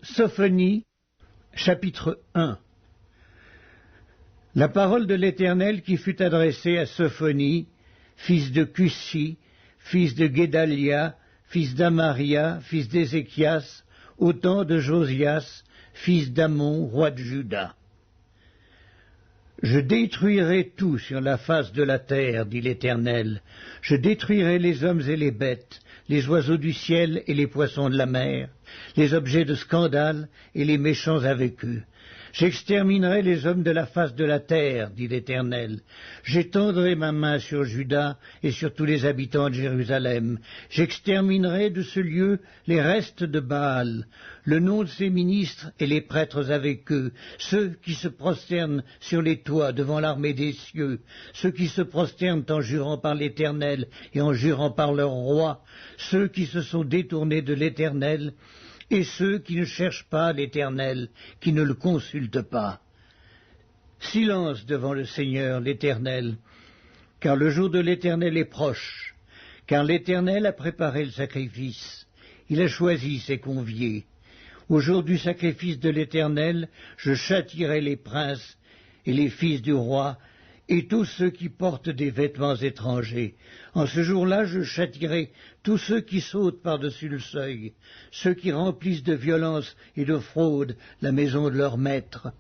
Sophonie, chapitre 1. La parole de l'Éternel qui fut adressée à Sophonie, fils de Cussi, fils de Guédalia, fils d'Amaria, fils d'Ézéchias, au temps de Josias, fils d'Amon, roi de Juda. Je détruirai tout sur la face de la terre, dit l'Éternel. Je détruirai les hommes et les bêtes, les oiseaux du ciel et les poissons de la mer, les objets de scandale et les méchants avec eux. J'exterminerai les hommes de la face de la terre, dit l'Éternel. J'étendrai ma main sur Juda et sur tous les habitants de Jérusalem. J'exterminerai de ce lieu les restes de Baal, le nom de ses ministres et les prêtres avec eux, ceux qui se prosternent sur les toits devant l'armée des cieux, ceux qui se prosternent en jurant par l'Éternel et en jurant par leur roi, ceux qui se sont détournés de l'Éternel, et ceux qui ne cherchent pas l'Éternel, qui ne le consultent pas. Silence devant le Seigneur, l'Éternel, car le jour de l'Éternel est proche, car l'Éternel a préparé le sacrifice, il a choisi ses conviés. Au jour du sacrifice de l'Éternel, je châtierai les princes et les fils du roi, et tous ceux qui portent des vêtements étrangers. En ce jour-là, je châtierai tous ceux qui sautent par-dessus le seuil, ceux qui remplissent de violence et de fraude la maison de leur maître.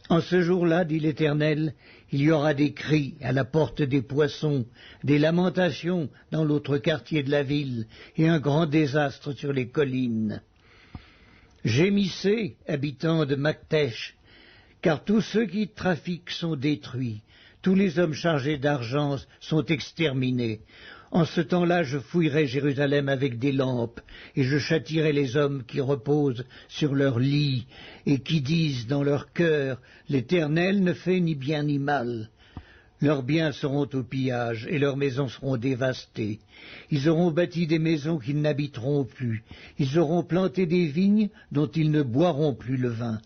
En ce jour-là, dit l'Éternel, il y aura des cris à la porte des poissons, des lamentations dans l'autre quartier de la ville, et un grand désastre sur les collines. Gémissez, habitants de Maktesh, car tous ceux qui trafiquent sont détruits. Tous les hommes chargés d'argent sont exterminés. En ce temps-là, je fouillerai Jérusalem avec des lampes, et je châtierai les hommes qui reposent sur leur lit, et qui disent dans leur cœur, l'Éternel ne fait ni bien ni mal. Leurs biens seront au pillage, et leurs maisons seront dévastées. Ils auront bâti des maisons qu'ils n'habiteront plus. Ils auront planté des vignes dont ils ne boiront plus le vin.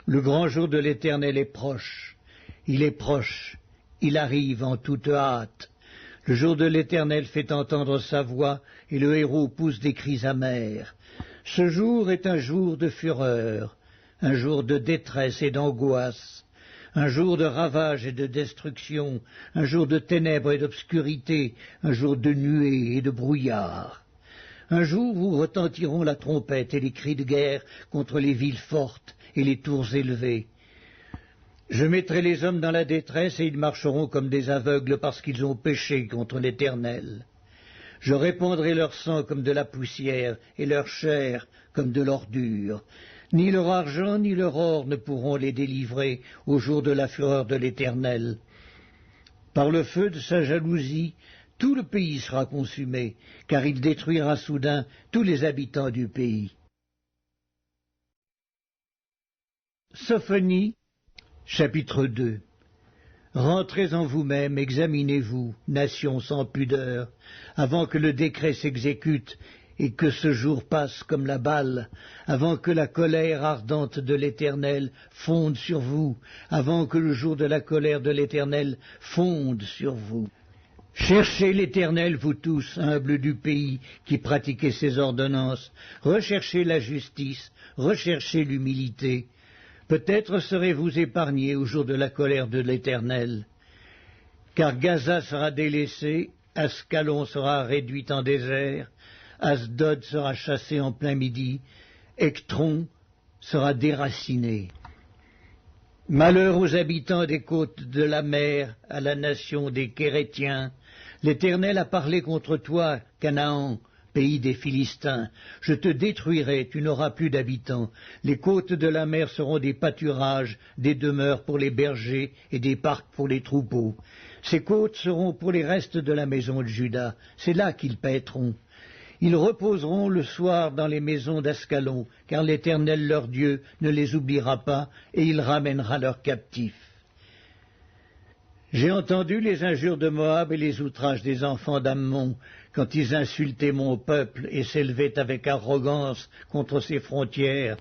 Le grand jour de l'Éternel est proche. Il est proche, il arrive en toute hâte. Le jour de l'Éternel fait entendre sa voix, et le héros pousse des cris amers. Ce jour est un jour de fureur, un jour de détresse et d'angoisse, un jour de ravage et de destruction, un jour de ténèbres et d'obscurité, un jour de nuées et de brouillard. Un jour où retentiront la trompette et les cris de guerre contre les villes fortes et les tours élevées. Je mettrai les hommes dans la détresse et ils marcheront comme des aveugles parce qu'ils ont péché contre l'Éternel. Je répandrai leur sang comme de la poussière et leur chair comme de l'ordure. Ni leur argent ni leur or ne pourront les délivrer au jour de la fureur de l'Éternel. Par le feu de sa jalousie, tout le pays sera consumé, car il détruira soudain tous les habitants du pays. Sophonie, chapitre 2. Rentrez en vous-même, examinez-vous, nations sans pudeur, avant que le décret s'exécute et que ce jour passe comme la balle, avant que la colère ardente de l'Éternel fonde sur vous, avant que le jour de la colère de l'Éternel fonde sur vous. Cherchez l'Éternel, vous tous, humbles du pays, qui pratiquez ses ordonnances. Recherchez la justice, recherchez l'humilité. Peut-être serez-vous épargnés au jour de la colère de l'Éternel. Car Gaza sera délaissée, Ascalon sera réduite en désert, Asdod sera chassé en plein midi, Ectron sera déraciné. Malheur aux habitants des côtes de la mer, à la nation des Kérétiens. L'Éternel a parlé contre toi, Canaan, pays des Philistins. Je te détruirai, tu n'auras plus d'habitants. Les côtes de la mer seront des pâturages, des demeures pour les bergers et des parcs pour les troupeaux. Ces côtes seront pour les restes de la maison de Juda. C'est là qu'ils paîtront. Ils reposeront le soir dans les maisons d'Ascalon, car l'Éternel leur Dieu ne les oubliera pas, et il ramènera leurs captifs. J'ai entendu les injures de Moab et les outrages des enfants d'Ammon, quand ils insultaient mon peuple et s'élevaient avec arrogance contre ses frontières.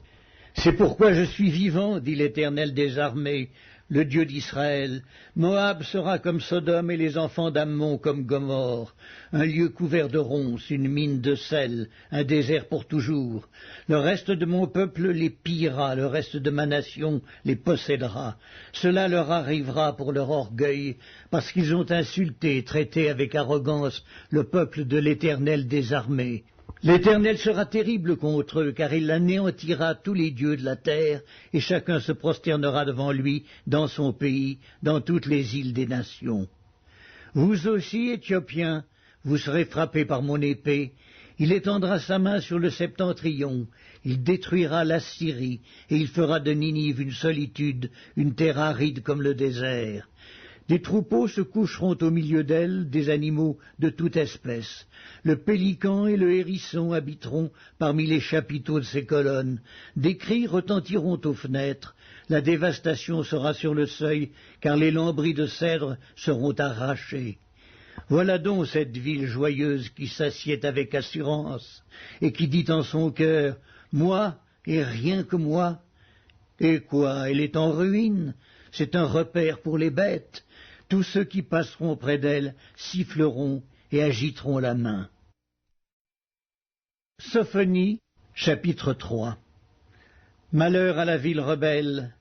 C'est pourquoi je suis vivant, dit l'Éternel des armées. le Dieu d'Israël. Moab sera comme Sodome et les enfants d'Ammon comme Gomorrhe, un lieu couvert de ronces, une mine de sel, un désert pour toujours. Le reste de mon peuple les pillera, le reste de ma nation les possédera. Cela leur arrivera pour leur orgueil, parce qu'ils ont insulté et traité avec arrogance le peuple de l'Éternel des armées. L'Éternel sera terrible contre eux, car il anéantira tous les dieux de la terre, et chacun se prosternera devant lui dans son pays, dans toutes les îles des nations. Vous aussi, Éthiopiens, vous serez frappés par mon épée. Il étendra sa main sur le septentrion, il détruira l'Assyrie, et il fera de Ninive une solitude, une terre aride comme le désert. Des troupeaux se coucheront au milieu d'elle, des animaux de toute espèce. Le pélican et le hérisson habiteront parmi les chapiteaux de ses colonnes. Des cris retentiront aux fenêtres. La dévastation sera sur le seuil, car les lambris de cèdre seront arrachés. Voilà donc cette ville joyeuse qui s'assied avec assurance, et qui dit en son cœur, « Moi, et rien que moi ». Et quoi, elle est en ruine, c'est un repère pour les bêtes. Tous ceux qui passeront près d'elle siffleront et agiteront la main. Sophonie, chapitre 3. Malheur à la ville rebelle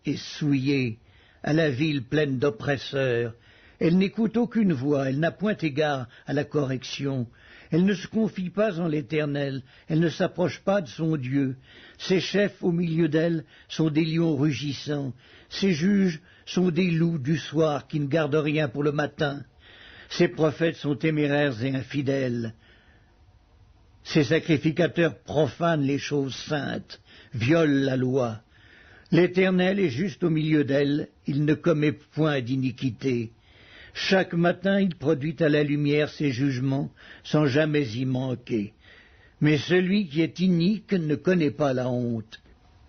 et souillée, à la ville pleine d'oppresseurs. Elle n'écoute aucune voix, elle n'a point égard à la correction. Elle ne se confie pas en l'Éternel, elle ne s'approche pas de son Dieu. Ses chefs au milieu d'elle sont des lions rugissants, ses juges sont des loups du soir qui ne gardent rien pour le matin. Ses prophètes sont téméraires et infidèles. Ses sacrificateurs profanent les choses saintes, violent la loi. L'Éternel est juste au milieu d'elle, il ne commet point d'iniquité. Chaque matin il produit à la lumière ses jugements, sans jamais y manquer. Mais celui qui est inique ne connaît pas la honte.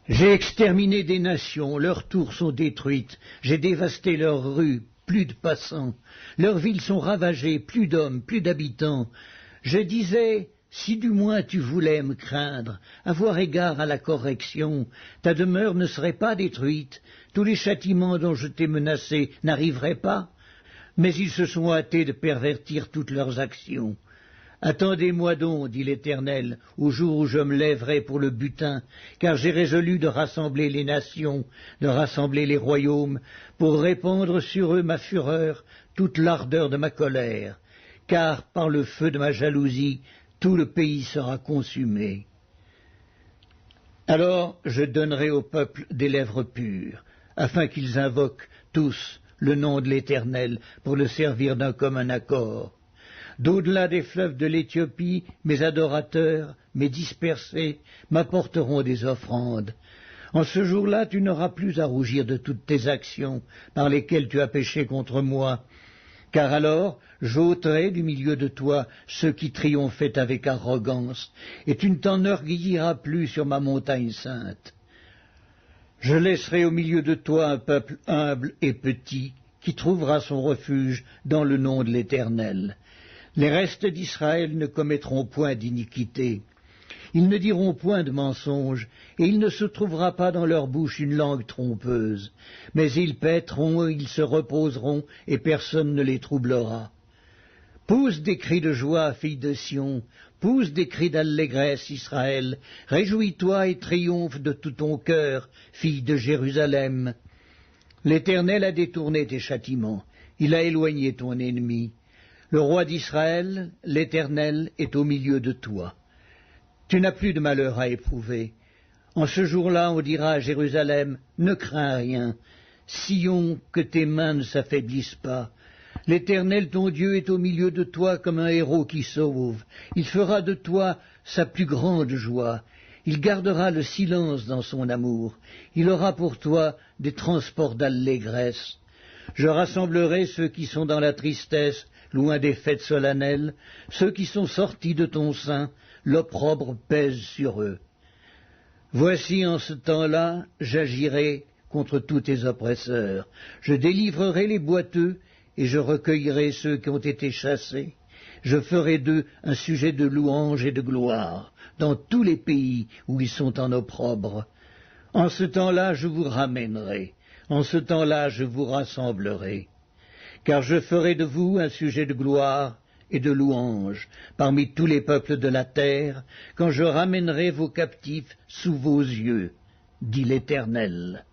J'ai exterminé des nations, leurs tours sont détruites, j'ai dévasté leurs rues, plus de passants. Leurs villes sont ravagées, plus d'hommes, plus d'habitants. Je disais, si du moins tu voulais me craindre, avoir égard à la correction, ta demeure ne serait pas détruite, tous les châtiments dont je t'ai menacé n'arriveraient pas. Mais ils se sont hâtés de pervertir toutes leurs actions. Attendez-moi donc, dit l'Éternel, au jour où je me lèverai pour le butin, car j'ai résolu de rassembler les nations, de rassembler les royaumes, pour répandre sur eux ma fureur, toute l'ardeur de ma colère, car par le feu de ma jalousie, tout le pays sera consumé. Alors je donnerai au peuple des lèvres pures, afin qu'ils invoquent tous le nom de l'Éternel pour le servir d'un commun accord. D'au-delà des fleuves de l'Éthiopie, mes adorateurs, mes dispersés, m'apporteront des offrandes. En ce jour-là, tu n'auras plus à rougir de toutes tes actions par lesquelles tu as péché contre moi, car alors j'ôterai du milieu de toi ceux qui triomphaient avec arrogance, et tu ne t'enorgueilliras plus sur ma montagne sainte. Je laisserai au milieu de toi un peuple humble et petit, qui trouvera son refuge dans le nom de l'Éternel. Les restes d'Israël ne commettront point d'iniquité. Ils ne diront point de mensonge, et il ne se trouvera pas dans leur bouche une langue trompeuse. Mais ils paîtront, ils se reposeront, et personne ne les troublera. Pousse des cris de joie, fille de Sion, pousse des cris d'allégresse, Israël. Réjouis-toi et triomphe de tout ton cœur, fille de Jérusalem. L'Éternel a détourné tes châtiments, il a éloigné ton ennemi. Le roi d'Israël, l'Éternel, est au milieu de toi. Tu n'as plus de malheur à éprouver. En ce jour-là, on dira à Jérusalem, ne crains rien. Sion, que tes mains ne s'affaiblissent pas. L'Éternel, ton Dieu, est au milieu de toi comme un héros qui sauve. Il fera de toi sa plus grande joie. Il gardera le silence dans son amour. Il aura pour toi des transports d'allégresse. Je rassemblerai ceux qui sont dans la tristesse, loin des fêtes solennelles, ceux qui sont sortis de ton sein, l'opprobre pèse sur eux. Voici en ce temps-là, j'agirai contre tous tes oppresseurs. Je délivrerai les boiteux et je recueillerai ceux qui ont été chassés. Je ferai d'eux un sujet de louange et de gloire dans tous les pays où ils sont en opprobre. En ce temps-là, je vous ramènerai. En ce temps-là, je vous rassemblerai, car je ferai de vous un sujet de gloire et de louange parmi tous les peuples de la terre, quand je ramènerai vos captifs sous vos yeux, dit l'Éternel.